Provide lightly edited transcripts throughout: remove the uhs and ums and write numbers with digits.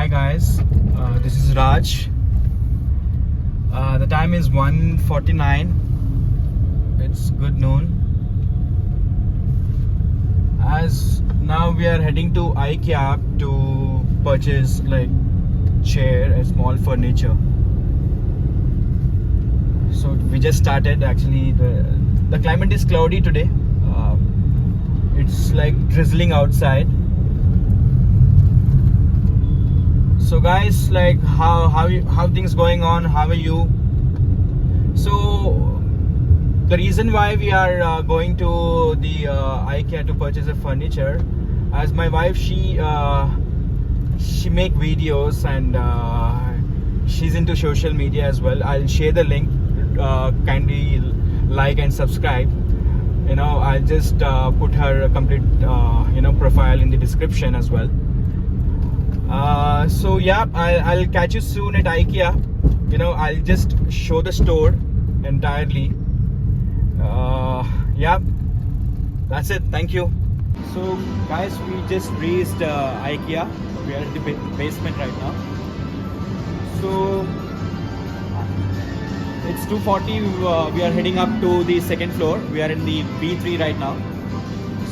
Hi guys, this is Raj. The time is 1:49. It's good noon. As now we are heading to IKEA to purchase like chair, a small furniture. So we just started. Actually, the climate is cloudy today. It's like drizzling outside. So guys, like how things going on? How are you? So the reason why we are going to the IKEA to purchase a furniture, as my wife she make videos and she's into social media as well. I'll share the link. Kindly like and subscribe. I'll just put her complete profile in the description as well. So yeah, I'll catch you soon at IKEA. I'll just show the store entirely. Yeah, that's it. Thank you. So guys, we just reached IKEA. We are at the basement right now. So it's 2:40. We are heading up to the second floor. We are in the B3 right now.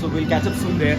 So we'll catch up soon there.